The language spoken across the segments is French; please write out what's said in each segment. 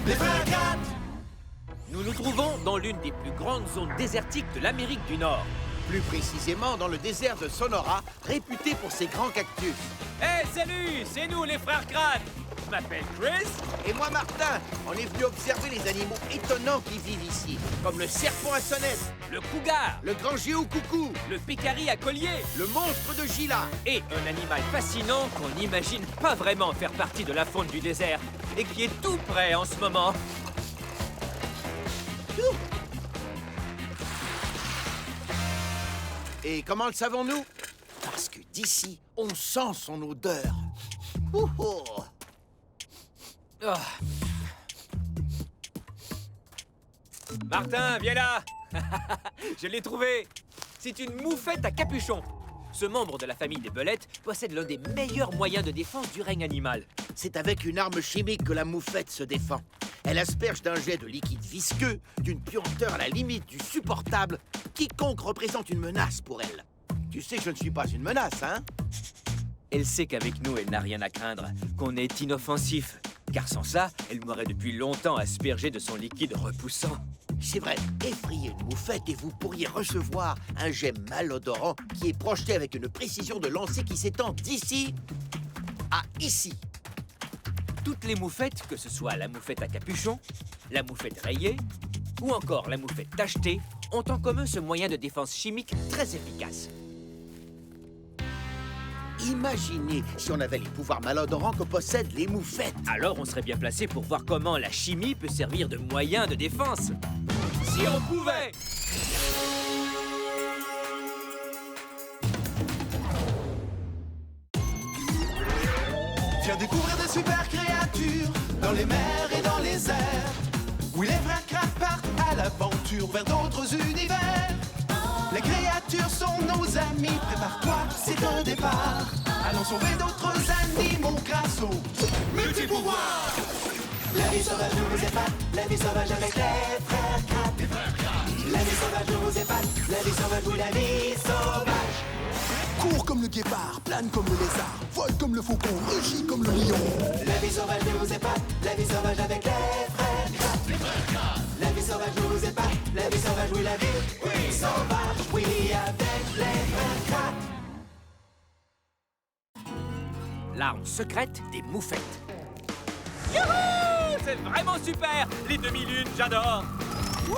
Les frères Cat. Nous nous trouvons dans l'une des plus grandes zones désertiques de l'Amérique du Nord. Plus précisément dans le désert de Sonora, réputé pour ses grands cactus. Hey, salut! C'est nous, les frères Crânes! Je m'appelle Chris. Et moi, Martin, on est venu observer les animaux étonnants qui vivent ici, comme le serpent à sonnette, Le cougar, le grand géo-coucou, le pécari à collier le monstre de Gila. et un animal fascinant qu'on n'imagine pas vraiment faire partie de la faune du désert et qui est tout près en ce moment. Et comment le savons-nous? Parce que d'ici, on sent son odeur. Ouh, ouh. Ah. Martin, viens là! Je l'ai trouvé! C'est une moufette à capuchon. Ce membre de la famille des belettes possède l'un des meilleurs moyens de défense du règne animal. C'est avec une arme chimique que la moufette se défend. Elle asperge d'un jet de liquide visqueux, d'une puanteur à la limite du supportable. Quiconque représente une menace pour elle. Tu sais que je ne suis pas une menace, hein? Elle sait qu'avec nous, elle n'a rien à craindre, qu'on est inoffensif. Car sans ça, elle m'aurait depuis longtemps aspergé de son liquide repoussant. C'est vrai, effrayez une moufette et vous pourriez recevoir un jet malodorant qui est projeté avec une précision de lancer qui s'étend d'ici à ici. Toutes les moufettes, que ce soit la moufette à capuchon, la moufette rayée ou encore la moufette tachetée, ont en commun ce moyen de défense chimique très efficace. Imaginez si on avait les pouvoirs malodorants que possèdent les moufettes. Alors on serait bien placé pour voir comment la chimie peut servir de moyen de défense. Si on pouvait! Viens découvrir de super créatures dans les mers et dans les airs. Oui, les frères Cat partent à l'aventure vers d'autres univers. Les créatures sont nos amis, prépare-toi, c'est un départ. Allons sauver d'autres animaux grâce aux multi-pouvoirs. La vie sauvage nous épate, la vie sauvage avec les frères Cat. La vie sauvage nous épate, la vie sauvage, oui, la vie sauvage. Cours comme le guépard, plane comme le lézard, vole comme le faucon, rugit comme le lion. La vie sauvage nous épate, la vie sauvage avec les frères Cat. La vie sauvage nous épate, la vie sauvage, oui, la vie sauvage, oui, avec les frères Cat. L'arme secrète des moufettes. Youhou! C'est vraiment super! Les demi-lunes, j'adore! Oh!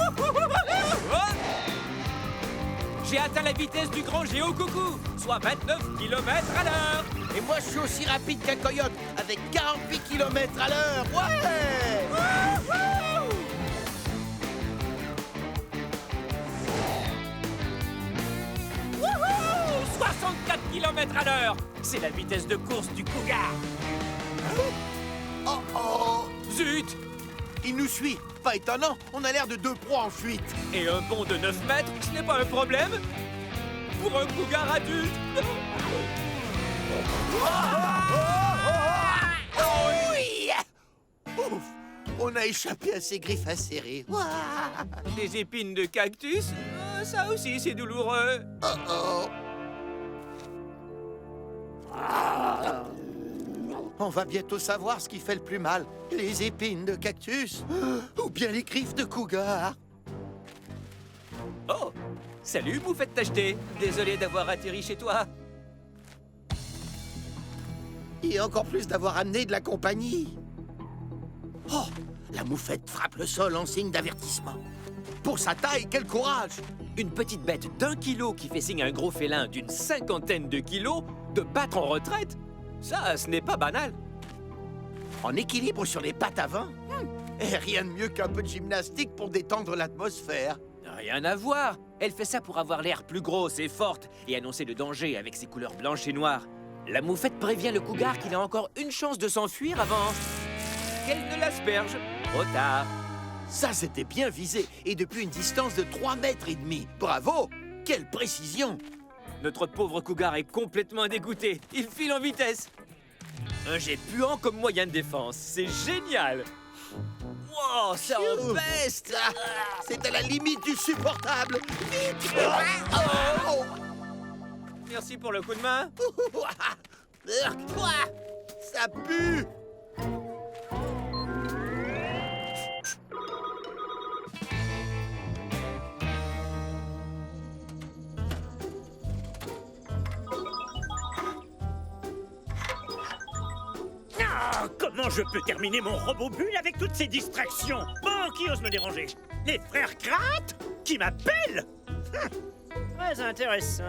J'ai atteint la vitesse du grand géo-coucou, soit 29 km à l'heure! Et moi, je suis aussi rapide qu'un coyote, avec 48 km à l'heure. Ouais! Wouhou! Wouhou! 64 km à l'heure! C'est la vitesse de course du cougar! Oh oh! Zut! Il nous suit. Pas étonnant, on a l'air de deux proies en fuite. Et un bond de 9 mètres, ce n'est pas un problème pour un cougar adulte. Oui! Ouf! On a échappé à ses griffes acérées. Ouah! Les épines de cactus, ça aussi c'est douloureux. Oh oh! On va bientôt savoir ce qui fait le plus mal. Les épines de cactus ou bien les griffes de cougar. Oh, salut moufette tachetée. Désolé d'avoir atterri chez toi. Et encore plus d'avoir amené de la compagnie. Oh! La moufette frappe le sol en signe d'avertissement. Pour sa taille, quel courage! Une petite bête d'1 kilo qui fait signe à un gros félin d'une 50aine de kilos de battre en retraite. Ça, ce n'est pas banal. En équilibre sur les pattes avant? Et rien de mieux qu'un peu de gymnastique pour détendre l'atmosphère. Rien à voir. Elle fait ça pour avoir l'air plus grosse et forte et annoncer le danger avec ses couleurs blanches et noires. La moufette prévient le cougar qu'il a encore une chance de s'enfuir avant qu'elle ne l'asperge. Trop tard. Ça, c'était bien visé, et depuis une distance de 3,5 mètres. Bravo! Quelle précision! Notre pauvre cougar est complètement dégoûté. Il file en vitesse. Un jet puant comme moyen de défense. C'est génial. Wow, ça empeste. Ah, c'est à la limite du supportable. Vite! Oh! Merci pour le coup de main. Ça pue! Comment je peux terminer mon robot bulle avec toutes ces distractions? Bon, qui ose me déranger? Les frères Kratt qui m'appellent? Très intéressant.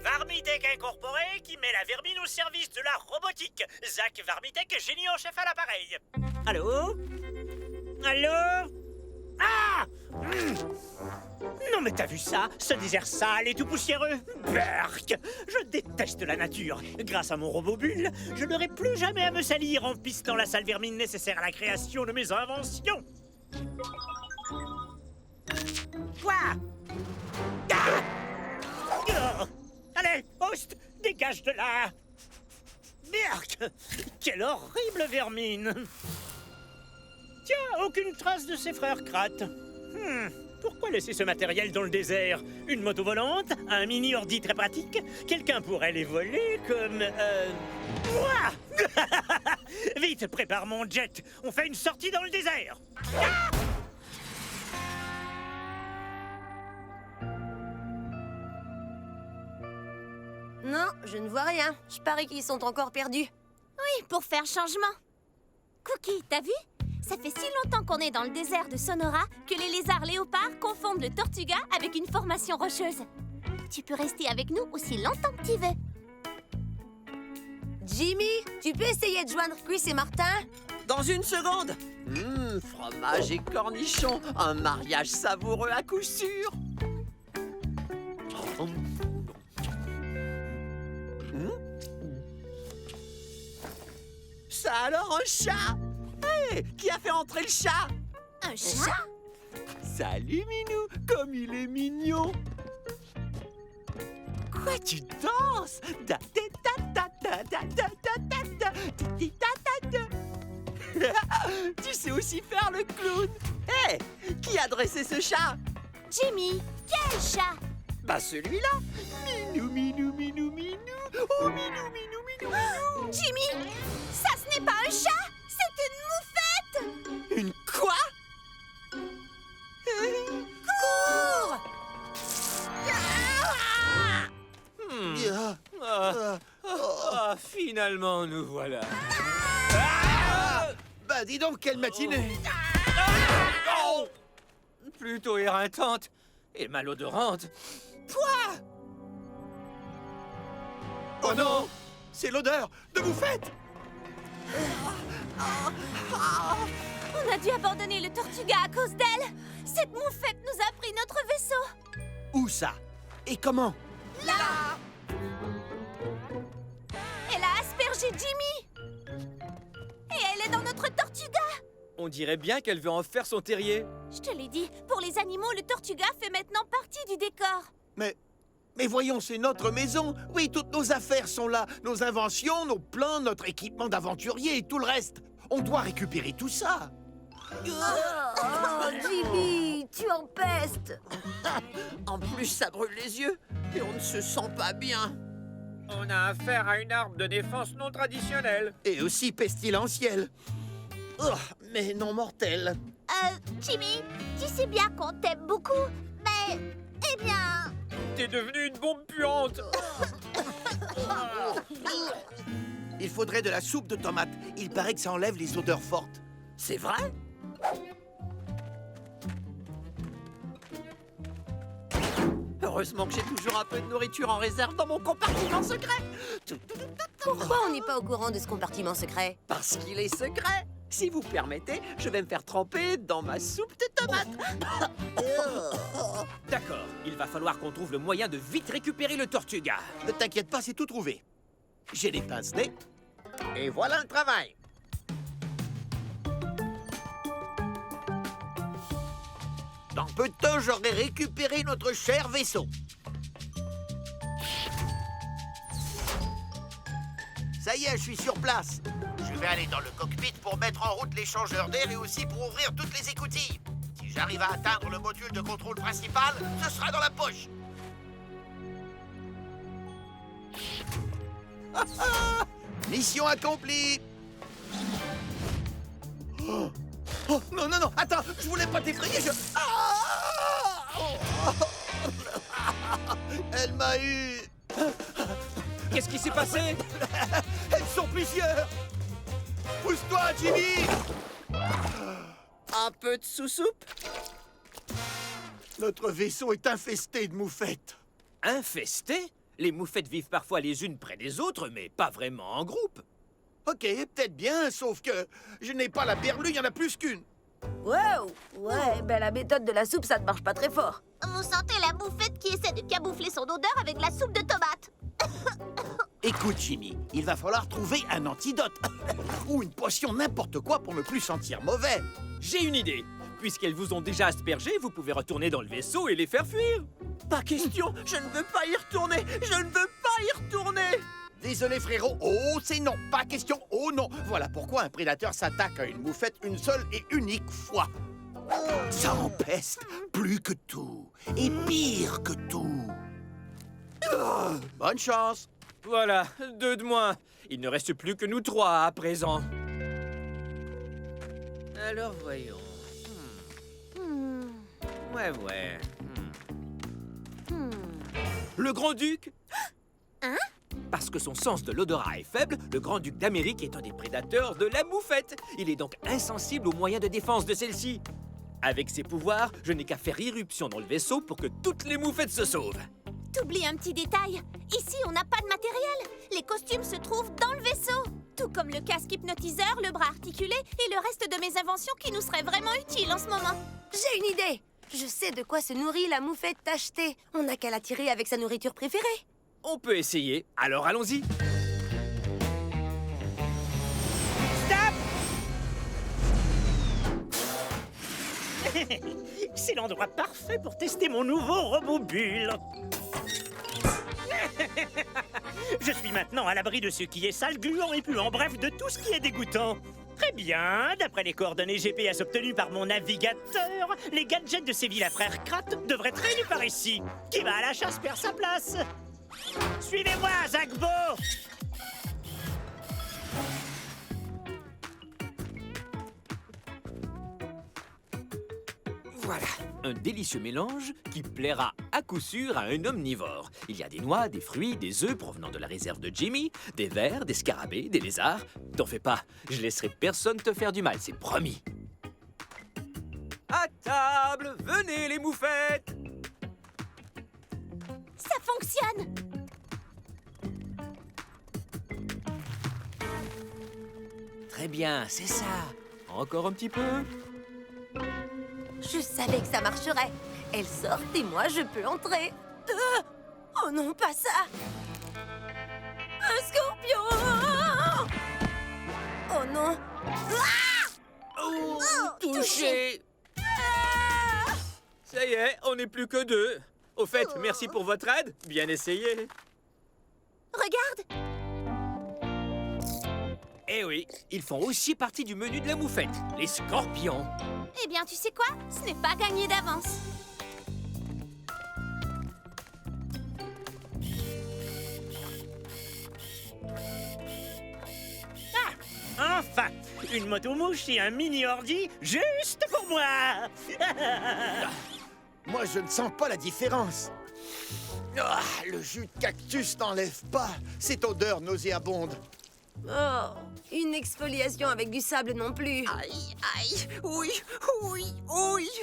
Varmitech Incorporé qui met la vermine au service de la robotique. Zach Varmitech, génie en chef à l'appareil. Allô? Allô? Ah! Non mais t'as vu ça? Ce désert sale et tout poussiéreux? Berk! Je déteste la nature. Grâce à mon robot bulle, je n'aurai plus jamais à me salir en pistant la sale vermine nécessaire à la création de mes inventions. Quoi? Ah! Oh! Allez, Host, dégage de là! Berk! Quelle horrible vermine! Tiens, aucune trace de ses frères Kratt. Pourquoi laisser ce matériel dans le désert? Une moto volante? Un mini-ordi très pratique? Quelqu'un pourrait les voler comme... moi! Vite, prépare mon jet. On fait une sortie dans le désert. Ah! Non, je ne vois rien. Je parie qu'ils sont encore perdus. Oui, pour faire changement. Cookie, t'as vu? Ça fait si longtemps qu'on est dans le désert de Sonora que les lézards léopards confondent le tortuga avec une formation rocheuse. Tu peux rester avec nous aussi longtemps que tu veux. Jimmy, tu peux essayer de joindre Chris et Martin? Dans une seconde. Fromage et cornichons, un mariage savoureux à coup sûr. Ça alors, un chat? Hé, qui a fait entrer le chat? Un chat? Salut, Minou, comme il est mignon. Quoi, tu danses? Da, da, da, da, da, da, da, da, da, ti, ta, ta, ta. Tu sais aussi faire le clown. Hé, qui a dressé ce chat? Jimmy, quel chat? Bah celui-là. Minou, minou, minou, minou. Oh, minou, minou, minou, minou. Jimmy, ça ce n'est pas un chat, c'est une moufette! Une quoi? Cours! Finalement, nous voilà. Bah dis donc, quelle matinée! Oh, plutôt éreintante et malodorante. Oh non! C'est l'odeur de moufette! On a dû abandonner le Tortuga à cause d'elle. Cette moufette nous a pris notre vaisseau. Où ça? Et comment? Là! Elle a aspergé Jimmy. Et elle est dans notre Tortuga. On dirait bien qu'elle veut en faire son terrier. Je te l'ai dit, pour les animaux, le Tortuga fait maintenant partie du décor. Mais voyons, c'est notre maison. Oui, toutes nos affaires sont là. Nos inventions, nos plans, notre équipement d'aventurier et tout le reste. On doit récupérer tout ça. Oh, Jimmy, tu empestes. En plus, ça brûle les yeux et on ne se sent pas bien. On a affaire à une arme de défense non traditionnelle. Et aussi pestilentielle. Oh, mais non mortelle. Jimmy, tu sais bien qu'on t'aime beaucoup, mais... Eh bien... T'es devenu une bombe puante. Il faudrait de la soupe de tomates. Il paraît que ça enlève les odeurs fortes. C'est vrai? Heureusement que j'ai toujours un peu de nourriture en réserve dans mon compartiment secret. Pourquoi on n'est pas au courant de ce compartiment secret? Parce qu'il est secret. Si vous permettez, je vais me faire tremper dans ma soupe de tomates. D'accord, il va falloir qu'on trouve le moyen de vite récupérer le Tortuga. Ne t'inquiète pas, c'est tout trouvé. J'ai les pince-nez. Et voilà le travail. Dans peu de temps, j'aurai récupéré notre cher vaisseau. Ça y est, je suis sur place. Je vais aller dans le cockpit pour mettre en route l'échangeur d'air et aussi pour ouvrir toutes les écoutilles. Si j'arrive à atteindre le module de contrôle principal, ce sera dans la poche. Mission accomplie. Oh, non, non, non, attends, je voulais pas t'effrayer, Elle m'a eu. Qu'est-ce qui s'est passé? Elles sont plusieurs. Pousse-toi, Jimmy. Un peu de sous-soupe? Notre vaisseau est infesté de moufettes. Infestés? Les moufettes vivent parfois les unes près des autres, mais pas vraiment en groupe. Ok, peut-être bien, sauf que je n'ai pas la berlue, il y en a plus qu'une. Wow! Ouais, ben la méthode de la soupe, ça ne marche pas très fort. Vous sentez la moufette qui essaie de camoufler son odeur avec la soupe de tomate. Écoute, Jimmy, il va falloir trouver un antidote. Ou une potion n'importe quoi pour ne plus sentir mauvais. J'ai une idée. Puisqu'elles vous ont déjà aspergé, vous pouvez retourner dans le vaisseau et les faire fuir. Pas question, je ne veux pas y retourner. Je ne veux pas y retourner. Désolé, frérot. Oh, c'est non. Pas question. Oh non. Voilà pourquoi un prédateur s'attaque à une moufette une seule et unique fois. Ça empeste plus que tout. Et pire que tout. Bonne chance. Voilà, 2 de moins. Il ne reste plus que nous 3 à présent. Alors voyons. Ouais. Le Grand-Duc? Hein? Parce que son sens de l'odorat est faible, le Grand-Duc d'Amérique est un des prédateurs de la moufette. Il est donc insensible aux moyens de défense de celle-ci. Avec ses pouvoirs, je n'ai qu'à faire irruption dans le vaisseau pour que toutes les moufettes se sauvent. T'oublies un petit détail. Ici, on n'a pas de matériel. Les costumes se trouvent dans le vaisseau. Tout comme le casque hypnotiseur, le bras articulé et le reste de mes inventions qui nous seraient vraiment utiles en ce moment. J'ai une idée! Je sais de quoi se nourrit la moufette tachetée. On n'a qu'à l'attirer avec sa nourriture préférée. On peut essayer, alors allons-y. C'est l'endroit parfait pour tester mon nouveau robot bulle. Je suis maintenant à l'abri de ce qui est sale, gluant et puant, bref, de tout ce qui est dégoûtant. Très bien, d'après les coordonnées GPS obtenues par mon navigateur, les gadgets de ces vilains frères Kratt devraient traîner par ici. Qui va à la chasse perd sa place. Suivez-moi, Zagbo! Voilà, un délicieux mélange qui plaira à coup sûr à un omnivore. Il y a des noix, des fruits, des œufs provenant de la réserve de Jimmy, des vers, des scarabées, des lézards. T'en fais pas, je laisserai personne te faire du mal, c'est promis. À table, venez les moufettes! Ça fonctionne! Très bien, c'est ça. Encore un petit peu. Je savais que ça marcherait. Elle sort et moi, je peux entrer. Oh non, pas ça! Un scorpion! Oh non! Oh, touché! Ça y est, on n'est plus que 2. Au fait, merci pour votre aide. Bien essayé. Regarde! Eh oui, ils font aussi partie du menu de la moufette, les scorpions. Eh bien, tu sais quoi? Ce n'est pas gagné d'avance. Enfin, une moto-mouche et un mini-ordi juste pour moi. Moi, je ne sens pas la différence. Ah, le jus de cactus n'enlève pas cette odeur nauséabonde. Oh, une exfoliation avec du sable non plus. Aïe, aïe, oui.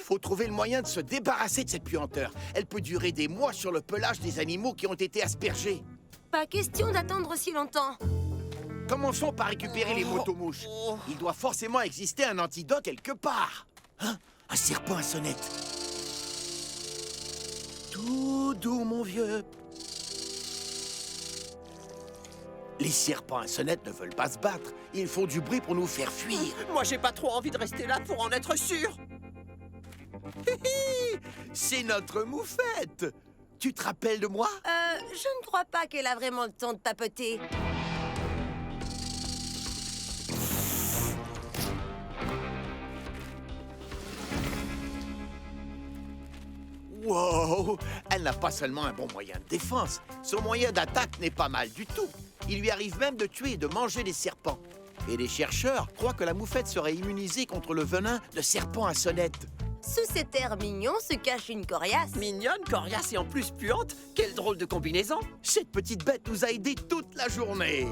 Faut trouver le moyen de se débarrasser de cette puanteur. Elle peut durer des mois sur le pelage des animaux qui ont été aspergés. Pas question d'attendre si longtemps. Commençons par récupérer les motomouches. Il doit forcément exister un antidote quelque part. Hein? Un serpent à sonnette. Tout doux, mon vieux. Les serpents à sonnette ne veulent pas se battre. Ils font du bruit pour nous faire fuir. Moi, j'ai pas trop envie de rester là pour en être sûr. C'est notre moufette. Tu te rappelles de moi? Je ne crois pas qu'elle a vraiment le temps de papoter. Wow! Elle n'a pas seulement un bon moyen de défense, son moyen d'attaque n'est pas mal du tout. Il lui arrive même de tuer et de manger des serpents. Et les chercheurs croient que la moufette serait immunisée contre le venin de serpent à sonnette. Sous cet air mignon se cache une coriace. Mignonne, coriace et en plus puante. Quelle drôle de combinaison. Cette petite bête nous a aidés toute la journée.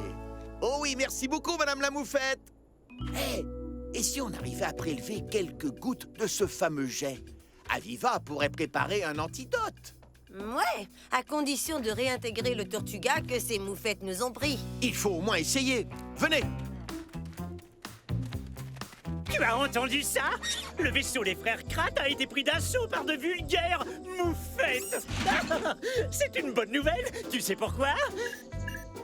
Oh oui, merci beaucoup, Madame la Moufette. Hé, et si on arrivait à prélever quelques gouttes de ce fameux jet? Aviva pourrait préparer un antidote. Ouais, à condition de réintégrer le Tortuga que ces moufettes nous ont pris. Il faut au moins essayer. Venez. Tu as entendu ça? Le vaisseau des frères Kratt a été pris d'assaut par de vulgaires moufettes. C'est une bonne nouvelle. Tu sais pourquoi?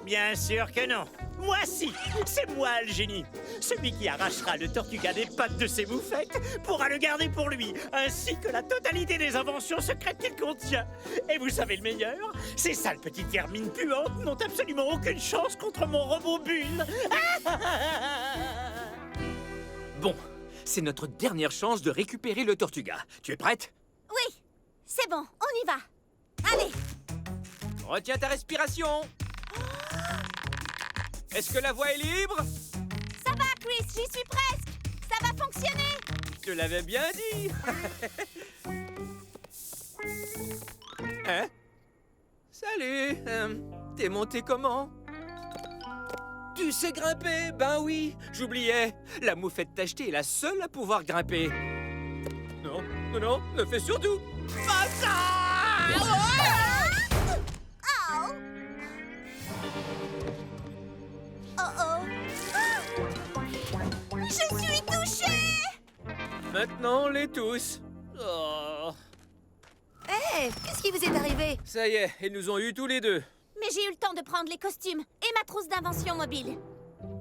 Bien sûr que non. Moi si, c'est moi le génie. Celui qui arrachera le Tortuga des pattes de ces moufettes pourra le garder pour lui, ainsi que la totalité des inventions secrètes qu'il contient. Et vous savez le meilleur? Ces sales petites vermines puantes n'ont absolument aucune chance contre mon robot Bulle. Bon, c'est notre dernière chance de récupérer le Tortuga. Tu es prête? Oui, c'est bon, on y va. Allez. Retiens ta respiration. Est-ce que la voie est libre? Ça va, Chris, j'y suis presque. Ça va fonctionner. Je te l'avais bien dit. Hein? Salut. T'es monté comment? Tu sais grimper? Ben oui, j'oubliais. La moufette tachetée est la seule à pouvoir grimper. Non, non, non, ne fais surtout pas ça! Oh! Oh oh! Je suis touchée! Maintenant, on les tous. Oh. Hé, qu'est-ce qui vous est arrivé? Ça y est, ils nous ont eu tous les deux. Mais j'ai eu le temps de prendre les costumes et ma trousse d'invention mobile.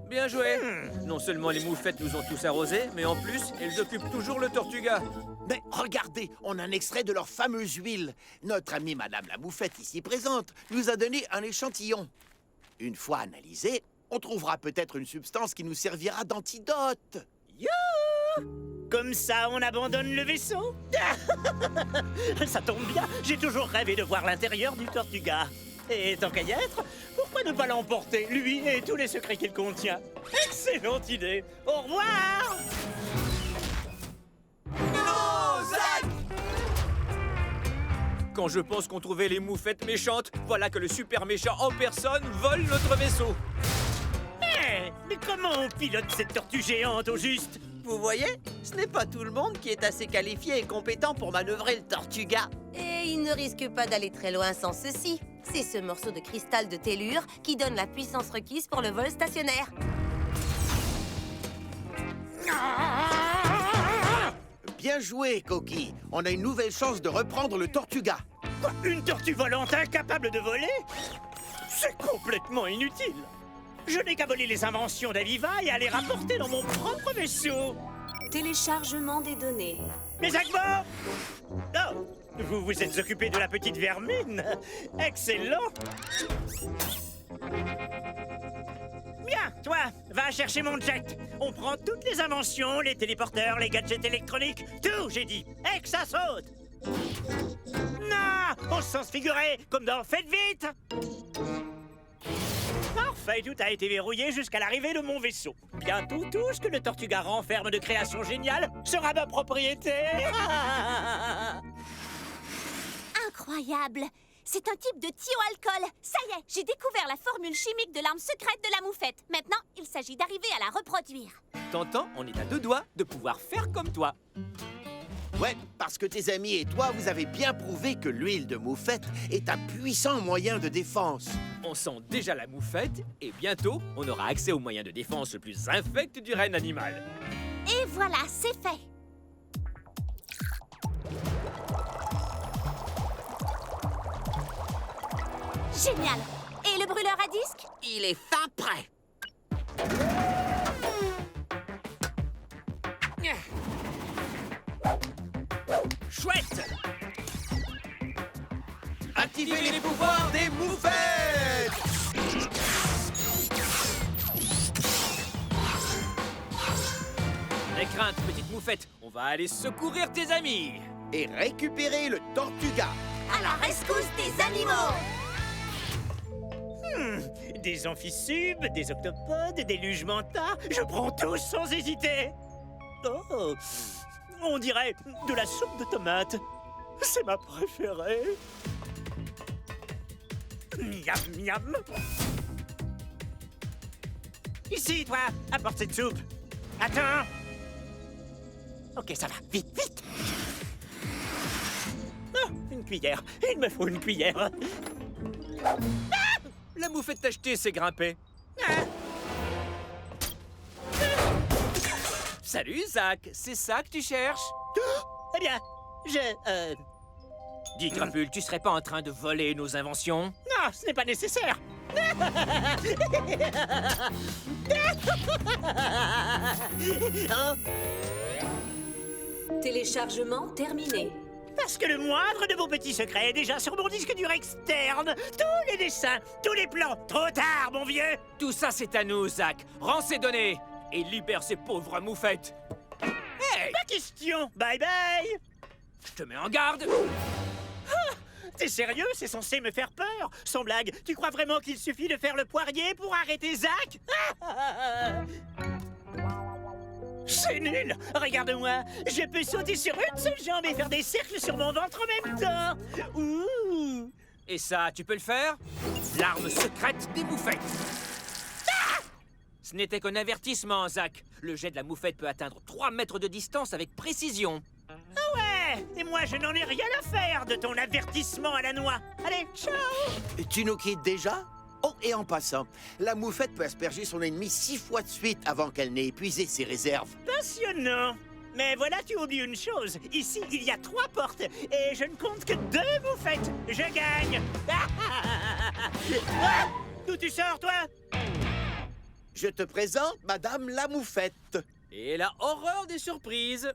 Bien joué. Non seulement les moufettes nous ont tous arrosés, mais en plus, elles occupent toujours le Tortuga. Mais regardez, on a un extrait de leur fameuse huile. Notre amie Madame la Moufette, ici présente, nous a donné un échantillon. Une fois analysé, on trouvera peut-être une substance qui nous servira d'antidote. Youhou! Comme ça, on abandonne le vaisseau? Ça tombe bien, j'ai toujours rêvé de voir l'intérieur du Tortuga. Et tant qu'à y être, pourquoi ne pas l'emporter, lui et tous les secrets qu'il contient? Excellente idée! Au revoir! Non, Zach! Quand je pense qu'on trouvait les moufettes méchantes, voilà que le super méchant en personne vole notre vaisseau. Hé! Mais comment on pilote cette tortue géante au juste? Vous voyez, ce n'est pas tout le monde qui est assez qualifié et compétent pour manœuvrer le Tortuga. Et il ne risque pas d'aller très loin sans ceci. C'est ce morceau de cristal de tellure qui donne la puissance requise pour le vol stationnaire. Bien joué, Coquille. On a une nouvelle chance de reprendre le Tortuga. Quoi, une tortue volante incapable de voler? C'est complètement inutile. Je n'ai qu'à voler les inventions d'Aviva et à les rapporter dans mon propre vaisseau. Téléchargement des données. Mais Agbo! Oh, vous vous êtes occupé de la petite vermine. Excellent. Bien, toi, va chercher mon jet. On prend toutes les inventions, les téléporteurs, les gadgets électroniques, tout, j'ai dit. Et que ça saute. Non, au sens figuré, comme dans Faites vite. Parfait, tout a été verrouillé jusqu'à l'arrivée de mon vaisseau. Bientôt, tout ce que le Tortuga renferme de création géniale sera ma propriété. Incroyable! C'est un type de thioalcool. Ça y est, j'ai découvert la formule chimique de l'arme secrète de la moufette. Maintenant, il s'agit d'arriver à la reproduire. T'entends, on est à 2 doigts de pouvoir faire comme toi. Ouais, parce que tes amis et toi, vous avez bien prouvé que l'huile de moufette est un puissant moyen de défense. On sent déjà la moufette, et bientôt, on aura accès aux moyens de défense le plus infect du règne animal. Et voilà, c'est fait. Génial! Et le brûleur à disque? Il est fin prêt. Chouette! Activez les pouvoirs des moufettes! N'aie crainte, petite moufette, on va aller secourir tes amis. Et récupérer le Tortuga. À la rescousse des animaux! Des amphissubes, des octopodes, des lugemanta, je prends tous sans hésiter. Oh, on dirait de la soupe de tomates. C'est ma préférée. Miam, miam. Ici, toi. Apporte cette soupe. Attends. Ok, ça va. Vite, vite. Oh, une cuillère. Il me faut une cuillère. La moufette tachetée s'est grimpée. Salut, Zach. C'est ça que tu cherches? Eh bien, Dis, Crapule, tu serais pas en train de voler nos inventions? Non, ce n'est pas nécessaire. Téléchargement terminé. Parce que le moindre de vos petits secrets est déjà sur mon disque dur externe. Tous les dessins, tous les plans. Trop tard, mon vieux. Tout ça, c'est à nous, Zach. Rends ces données et libère ces pauvres moufettes. Hey! Pas question. Bye bye. Je te mets en garde. T'es sérieux? C'est censé me faire peur. Sans blague, tu crois vraiment qu'il suffit de faire le poirier pour arrêter Zach? C'est nul. Regarde-moi. Je peux sauter sur une seule jambe et faire des cercles sur mon ventre en même temps. Ouh. Et ça, tu peux le faire? L'arme secrète des moufettes. Ce n'était qu'un avertissement, Zach. Le jet de la moufette peut atteindre 3 mètres de distance avec précision. Ah ouais. Et moi, je n'en ai rien à faire de ton avertissement à la noix. Allez, ciao. Tu nous quittes déjà? Oh, et en passant, la moufette peut asperger son ennemi 6 fois de suite avant qu'elle n'ait épuisé ses réserves. Passionnant. Mais voilà, tu oublies une chose. Ici, il y a 3 portes et je ne compte que 2 moufettes. Je gagne. D'où tu sors, toi? Je te présente Madame la Moufette. Et la horreur des surprises.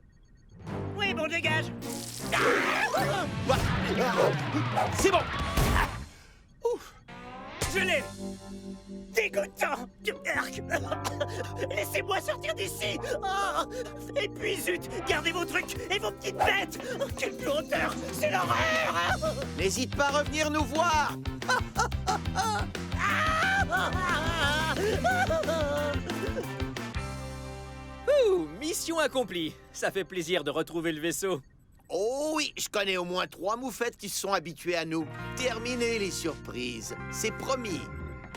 Oui, bon, dégage. C'est bon. Je l'ai. Dégoûtant. Laissez-moi sortir d'ici. Oh. Et puis, zut, gardez vos trucs et vos petites bêtes. Oh, quelle hauteur. C'est l'horreur. N'hésite pas à revenir nous voir. Ouh, mission accomplie. Ça fait plaisir de retrouver le vaisseau. Oh oui, je connais au moins 3 moufettes qui se sont habituées à nous. Terminez les surprises, c'est promis.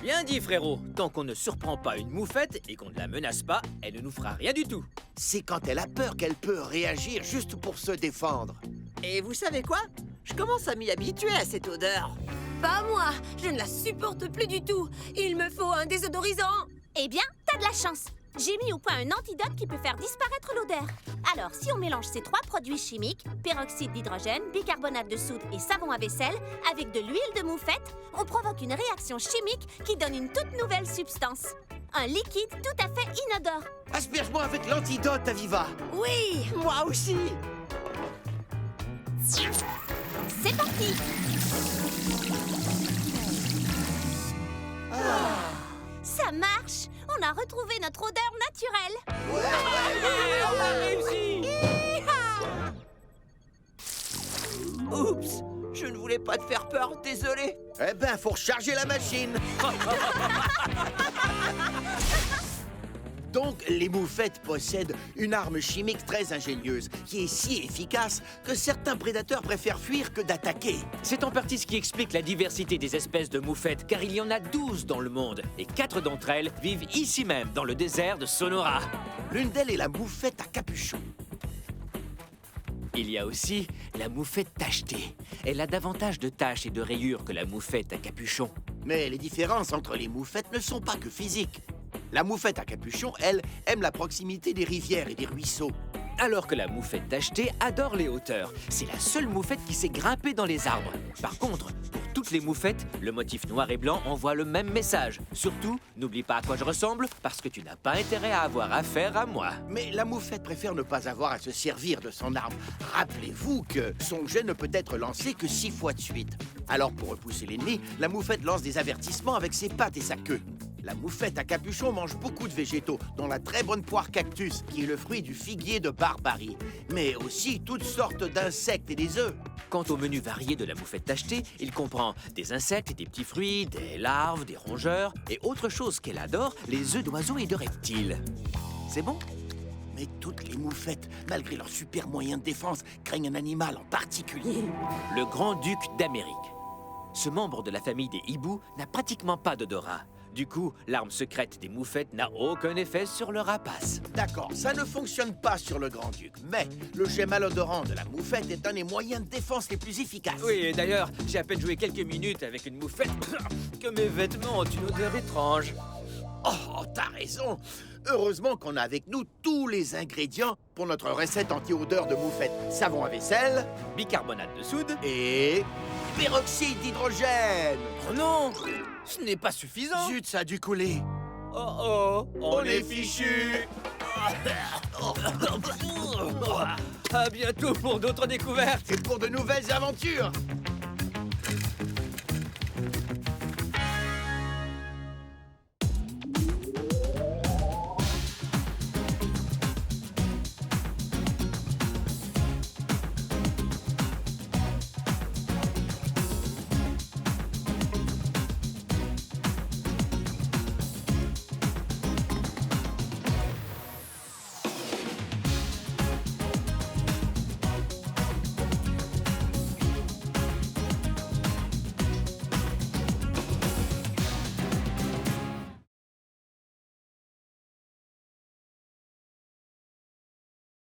Bien dit, frérot. Tant qu'on ne surprend pas une moufette et qu'on ne la menace pas, elle ne nous fera rien du tout. C'est quand elle a peur qu'elle peut réagir juste pour se défendre. Et vous savez quoi? Je commence à m'y habituer à cette odeur. Pas moi, je ne la supporte plus du tout. Il me faut un désodorisant. Eh bien, t'as de la chance. J'ai mis au point un antidote qui peut faire disparaître l'odeur. Alors, si on mélange ces 3 produits chimiques, peroxyde d'hydrogène, bicarbonate de soude et savon à vaisselle, avec de l'huile de moufette, on provoque une réaction chimique qui donne une toute nouvelle substance. Un liquide tout à fait inodore. Asperge-moi avec l'antidote, Aviva. Oui. Moi aussi. C'est parti. Ça marche. On a retrouvé notre odeur naturelle. On a réussi! Oups, je ne voulais pas te faire peur, désolé. Eh ben, faut recharger la machine. Donc, les moufettes possèdent une arme chimique très ingénieuse, qui est si efficace que certains prédateurs préfèrent fuir que d'attaquer. C'est en partie ce qui explique la diversité des espèces de moufettes, car il y en a 12 dans le monde, et 4 d'entre elles vivent ici même, dans le désert de Sonora. L'une d'elles est la moufette à capuchon. Il y a aussi la moufette tachetée. Elle a davantage de taches et de rayures que la moufette à capuchon. Mais les différences entre les moufettes ne sont pas que physiques. La moufette à capuchon, elle, aime la proximité des rivières et des ruisseaux. Alors que la moufette tachetée adore les hauteurs. C'est la seule moufette qui sait grimper dans les arbres. Par contre, pour toutes les moufettes, le motif noir et blanc envoie le même message. Surtout, n'oublie pas à quoi je ressemble, parce que tu n'as pas intérêt à avoir affaire à moi. Mais la moufette préfère ne pas avoir à se servir de son arme. Rappelez-vous que son jet ne peut être lancé que 6 fois de suite. Alors pour repousser l'ennemi, la moufette lance des avertissements avec ses pattes et sa queue. La moufette à capuchon mange beaucoup de végétaux, dont la très bonne poire cactus, qui est le fruit du figuier de Barbarie, mais aussi toutes sortes d'insectes et des œufs. Quant au menu varié de la moufette tachetée, il comprend des insectes et des petits fruits, des larves, des rongeurs, et autre chose qu'elle adore, les œufs d'oiseaux et de reptiles. C'est bon? Mais toutes les moufettes, malgré leurs super moyens de défense, craignent un animal en particulier. Le grand-duc d'Amérique. Ce membre de la famille des hiboux n'a pratiquement pas d'odorat. Du coup, l'arme secrète des moufettes n'a aucun effet sur le rapace. D'accord, ça ne fonctionne pas sur le Grand-Duc, mais le jet malodorant de la moufette est un des moyens de défense les plus efficaces. Oui, et d'ailleurs, j'ai à peine joué quelques minutes avec une moufette que mes vêtements ont une odeur étrange. Oh, t'as raison. Heureusement qu'on a avec nous tous les ingrédients pour notre recette anti-odeur de moufette. Savon à vaisselle Bicarbonate de soude. et peroxyde d'hydrogène. Oh non! Ce n'est pas suffisant. Zut, ça a dû couler. Oh, on est fichu. À bientôt pour d'autres découvertes. Et pour de nouvelles aventures.